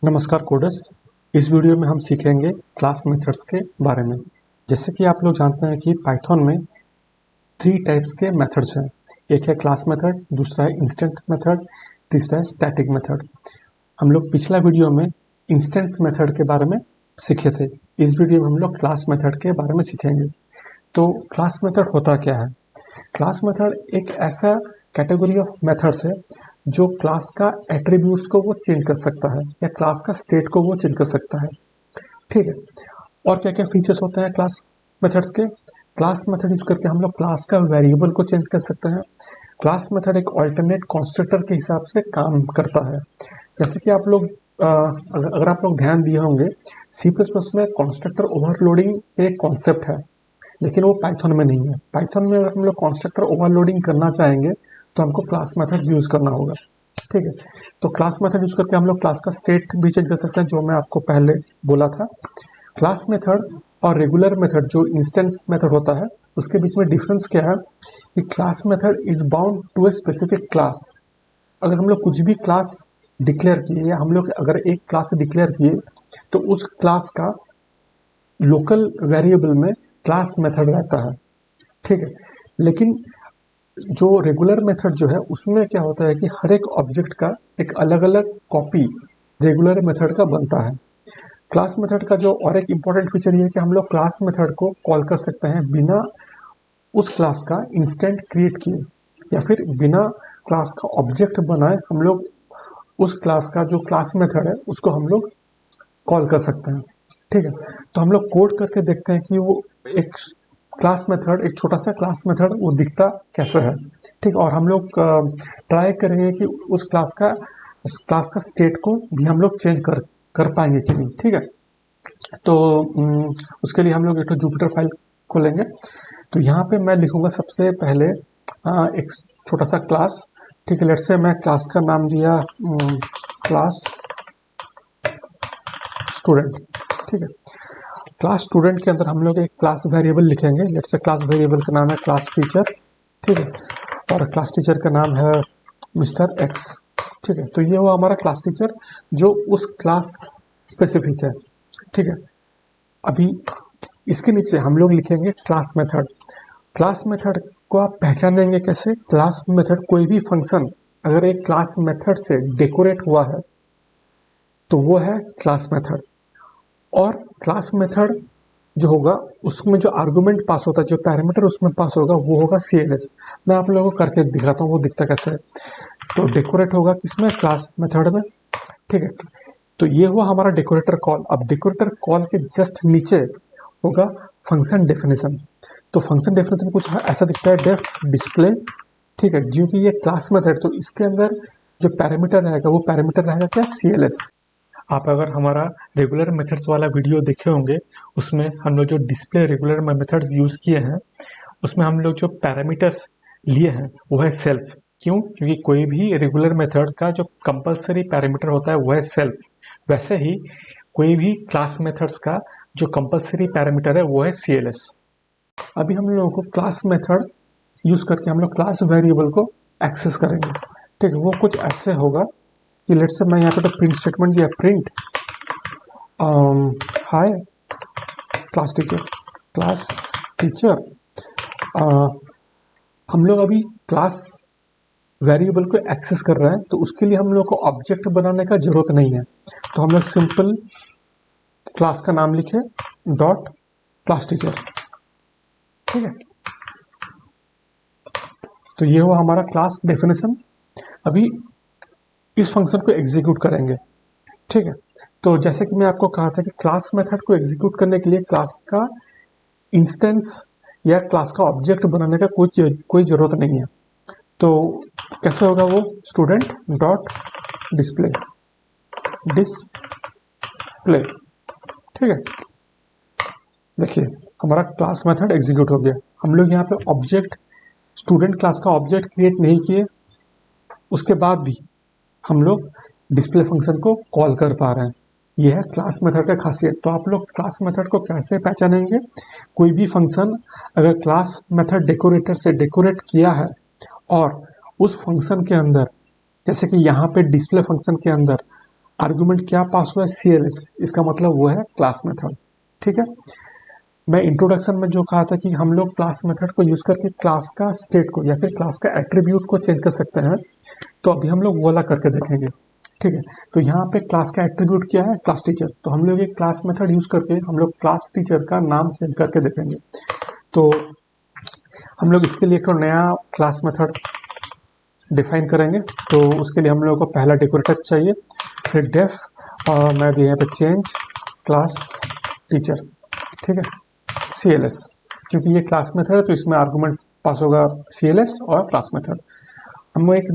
नमस्कार कोडर्स। इस वीडियो में हम सीखेंगे क्लास मेथड्स के बारे में। जैसे कि आप लोग जानते हैं कि पाइथन में 3 टाइप्स के मेथड्स हैं। एक है क्लास मेथड, दूसरा है इंस्टेंट मेथड, तीसरा है स्टैटिक मेथड। हम लोग पिछला वीडियो में इंस्टेंस मेथड के बारे में सीखे थे। इस वीडियो में हम लोग क्लास मेथड के बारे में सीखेंगे। तो क्लास मेथड होता क्या है? क्लास मेथड एक ऐसा कैटेगरी ऑफ मेथड्स है जो क्लास का एट्रीब्यूट्स को वो चेंज कर सकता है या क्लास का स्टेट को वो चेंज कर सकता है। ठीक है। और क्या क्या फीचर्स होते हैं क्लास मेथड्स के? क्लास मेथड यूज करके हम लोग क्लास का वेरिएबल को चेंज कर सकते हैं। क्लास मेथड एक ऑल्टरनेट कंस्ट्रक्टर के हिसाब से काम करता है। जैसे कि आप लोग अगर आप लोग ध्यान दिए होंगे, सी प्लस प्लस में कंस्ट्रक्टर ओवरलोडिंग एक कॉन्सेप्ट है, लेकिन वो पाइथन में नहीं है। पाइथन में अगर हम लोग कंस्ट्रक्टर ओवरलोडिंग करना चाहेंगे तो हमको क्लास मेथड यूज करना होगा। ठीक है। तो क्लास मेथड यूज करके हम लोग क्लास का स्टेट भी चेंज कर सकते हैं, जो मैं आपको पहले बोला था। क्लास मेथड और रेगुलर मेथड जो इंस्टेंस मेथड होता है, उसके बीच में डिफरेंस क्या है कि class method is bound to a specific class. अगर हम लोग कुछ भी क्लास डिक्लेयर किए या हम लोग अगर एक क्लास डिक्लेयर किए तो उस क्लास का लोकल वेरिएबल में क्लास मेथड रहता है। ठीक है। लेकिन जो रेगुलर मेथड जो है उसमें क्या होता है कि हर एक ऑब्जेक्ट का एक अलग अलग कॉपी रेगुलर मेथड का बनता है। क्लास मेथड का जो और एक इम्पॉर्टेंट फीचर ये है कि हम लोग क्लास मेथड को कॉल कर सकते हैं बिना उस क्लास का इंस्टेंट क्रिएट किए, या फिर बिना क्लास का ऑब्जेक्ट बनाए हम लोग उस क्लास का जो क्लास मेथड है उसको हम लोग कॉल कर सकते हैं। ठीक है। तो हम लोग कोड करके देखते हैं कि वो एक क्लास मेथड, एक छोटा सा क्लास मेथड वो दिखता कैसे है। ठीक। और हम लोग ट्राई करेंगे कि उस क्लास का स्टेट को भी हम लोग चेंज कर पाएंगे कि नहीं। ठीक है। तो उसके लिए हम लोग एक जुपिटर फाइल खोलेंगे। तो यहाँ पे मैं लिखूंगा सबसे पहले एक छोटा सा क्लास। ठीक है। लेट्स से मैं क्लास का नाम दिया क्लास स्टूडेंट। ठीक है। क्लास स्टूडेंट के अंदर हम लोग एक क्लास वेरिएबल लिखेंगे। लेट्स से क्लास वेरिएबल का नाम है क्लास टीचर। ठीक है। और क्लास टीचर का नाम है मिस्टर एक्स। ठीक है। तो ये हुआ हमारा क्लास टीचर जो उस क्लास स्पेसिफिक है। ठीक है। अभी इसके नीचे हम लोग लिखेंगे क्लास मेथड। क्लास मेथड को आप पहचानेंगे कैसे? क्लास मेथड कोई भी फंक्शन अगर एक क्लास मेथड से डेकोरेट हुआ है तो वो है क्लास मेथड। और क्लास मेथड जो होगा उसमें जो आर्गुमेंट पास होता है, जो पैरामीटर उसमें पास होगा वो होगा CLS। मैं आप लोगों को करके दिखाता हूँ वो दिखता कैसे है। तो डेकोरेट होगा किसमें? क्लास मेथड में। ठीक है। तो ये हुआ हमारा डेकोरेटर कॉल। अब डेकोरेटर कॉल के जस्ट नीचे होगा फंक्शन डेफिनेशन। तो फंक्शन डेफिनेशन कुछ ऐसा दिखता है, डेफ डिस्प्ले। ठीक है। क्योंकि ये क्लास मेथड तो इसके अंदर जो पैरामीटर रहेगा वो पैरामीटर रहेगा क्या? CLS। आप अगर हमारा रेगुलर मेथड्स वाला वीडियो देखे होंगे उसमें हम लोग जो डिस्प्ले रेगुलर मेथड्स यूज़ किए हैं उसमें हम लोग जो पैरामीटर्स लिए हैं वो है सेल्फ। क्यों? क्योंकि कोई भी रेगुलर मेथड का जो कंपलसरी पैरामीटर होता है वो है सेल्फ। वैसे ही कोई भी क्लास मेथड्स का जो कंपलसरी पैरामीटर है वो है CLS। अभी हम लोगों को क्लास मेथड यूज़ करके हम लोग क्लास वेरिएबल को एक्सेस करेंगे। ठीक है। वो कुछ ऐसे होगा कि लेट्स से मैं यहाँ पे तो प्रिंट स्टेटमेंट दिया, प्रिंट हाय क्लास टीचर। हम लोग अभी क्लास वेरिएबल को एक्सेस कर रहे हैं तो उसके लिए हम लोग को ऑब्जेक्ट बनाने का जरूरत नहीं है। तो हम लोग सिंपल क्लास का नाम लिखे डॉट क्लास टीचर। ठीक है। तो ये हुआ हमारा क्लास डेफिनेशन। अभी इस फंक्शन को एग्जीक्यूट करेंगे। ठीक है। तो जैसे कि मैं आपको कहा था कि क्लास मेथड को एग्जीक्यूट करने के लिए क्लास का इंस्टेंस या क्लास का ऑब्जेक्ट बनाने का कोई जरूरत नहीं है। तो कैसे होगा वो? Student dot display. ठीक है। देखिए हमारा क्लास मेथड एग्जीक्यूट हो गया। हम लोग यहाँ पे ऑब्जेक्ट स्टूडेंट क्लास का ऑब्जेक्ट क्रिएट नहीं किए, उसके बाद भी हम लोग डिस्प्ले फंक्शन को कॉल कर पा रहे हैं। यह है क्लास मेथड का खासियत। तो आप लोग क्लास मेथड को कैसे पहचानेंगे? कोई भी फंक्शन अगर क्लास मेथड डेकोरेटर से डेकोरेट किया है और उस फंक्शन के अंदर, जैसे कि यहाँ पे डिस्प्ले फंक्शन के अंदर आर्गुमेंट क्या पास हुआ है, CLS, इसका मतलब वो है क्लास मेथड। ठीक है, मैं इंट्रोडक्शन में जो कहा था कि हम लोग क्लास मेथड को यूज करके क्लास का स्टेट को या फिर क्लास का एट्रीब्यूट को चेंज कर सकते हैं, तो अभी हम लोग वो वाला करके देखेंगे। ठीक है, तो यहाँ पे क्लास का एट्रीब्यूट क्या है, क्लास टीचर। तो हम लोग एक क्लास मेथड यूज करके हम लोग क्लास टीचर का नाम चेंज करके देखेंगे। तो हम लोग इसके लिए एक तो नया क्लास मेथड डिफाइन करेंगे। तो उसके लिए हम लोग को पहला डेकोरेटर चाहिए, फिर डेफ और मैं भी यहाँ पे चेंज क्लास टीचर। ठीक है, CLS, क्योंकि ये क्लास मेथड है तो इसमें आर्गुमेंट पास होगा CLS और क्लास मेथड। हम एक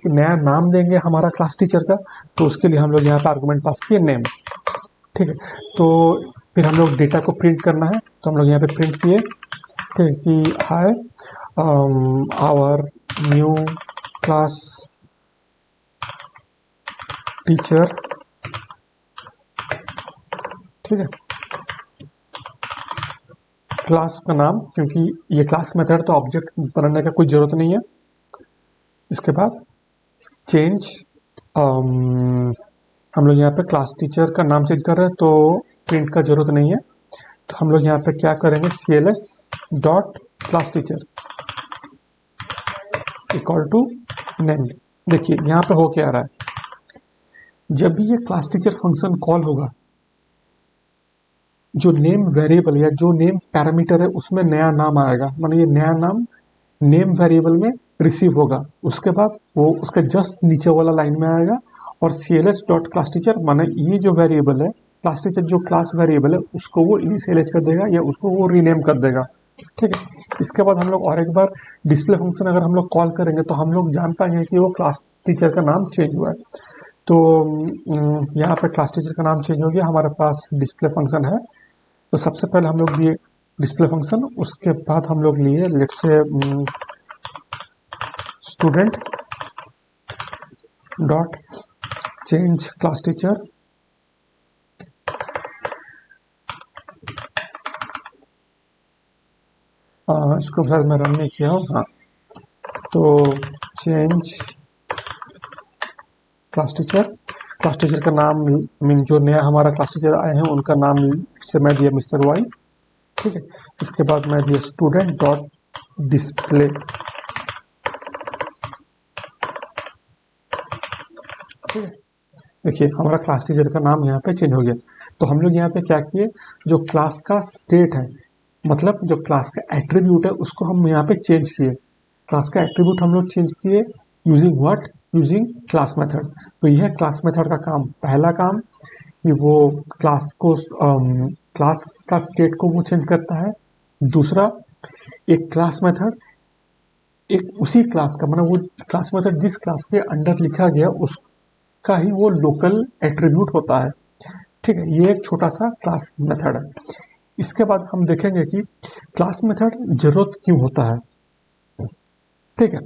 नया नाम देंगे हमारा क्लास टीचर का, तो उसके लिए हम लोग यहाँ पे आर्गुमेंट पास किए नेम। ठीक है, तो फिर हम लोग डेटा को प्रिंट करना है, तो हम लोग यहाँ पे प्रिंट किए, ठीक है, कि हाय आवर न्यू क्लास टीचर। ठीक है, क्लास का नाम, क्योंकि ये क्लास मेथड तो ऑब्जेक्ट बनाने का कोई जरूरत नहीं है। इसके बाद चेंज, हम लोग यहाँ पे क्लास टीचर का नाम चेंज कर रहे हैं तो प्रिंट का जरूरत नहीं है, तो हम लोग यहाँ पे क्या करेंगे, CLS dot class teacher equal to name. देखिए यहाँ पे हो क्या रहा है, जब भी ये क्लास टीचर फंक्शन कॉल होगा, जो नेम वेरिएबल या जो नेम पैरामीटर है उसमें नया नाम आएगा, मानो ये नया नाम नेम वेरिएबल में रिसीव होगा। उसके बाद वो उसके जस्ट नीचे वाला लाइन में आएगा और CLS डॉट क्लास टीचर, माने ये जो वेरिएबल है क्लास टीचर, जो क्लास वेरिएबल है उसको वो इनिशियलाइज कर देगा या उसको वो रीनेम कर देगा। ठीक है, इसके बाद हम लोग और एक बार डिस्प्ले फंक्शन अगर हम लोग कॉल करेंगे तो हम लोग जान पाएंगे कि वो क्लास टीचर का नाम चेंज हुआ है। तो यहाँ पे क्लास टीचर का नाम चेंज हो गया, हमारे पास डिस्प्ले फंक्शन है। तो सबसे पहले हम लोग लिए डिस्प्ले फंक्शन, उसके बाद हम लोग लिए let's say student dot change class teacher. इसको शायद मैं रन नहीं किया हूँ, हाँ। तो चेंज क्लास टीचर का नाम मीन जो नया हमारा क्लास टीचर आए हैं उनका नाम से मैं दिया मिस्टर वाई। ठीक है, इसके बाद मैं दिया स्टूडेंट डॉट डिस्प्ले। ठीक है, देखिए हमारा क्लास टीचर का नाम यहाँ पे चेंज हो गया। तो हम लोग यहाँ पे क्या किए, जो क्लास का स्टेट है, मतलब जो क्लास का एट्रीब्यूट है उसको हम यहाँ पे चेंज किए। क्लास का एट्रीब्यूट हम लोग चेंज किए using what, using class method. तो यह क्लास मेथड का काम, पहला काम कि वो क्लास को क्लास का स्टेट को वो चेंज करता है। दूसरा, एक क्लास मेथड एक उसी क्लास का, मतलब वो क्लास मेथड जिस क्लास के अंडर लिखा गया उसका ही वो लोकल एट्रीब्यूट होता है। ठीक है, ये एक छोटा सा क्लास मेथड है। इसके बाद हम देखेंगे कि क्लास मेथड जरूरत क्यों होता है। ठीक है,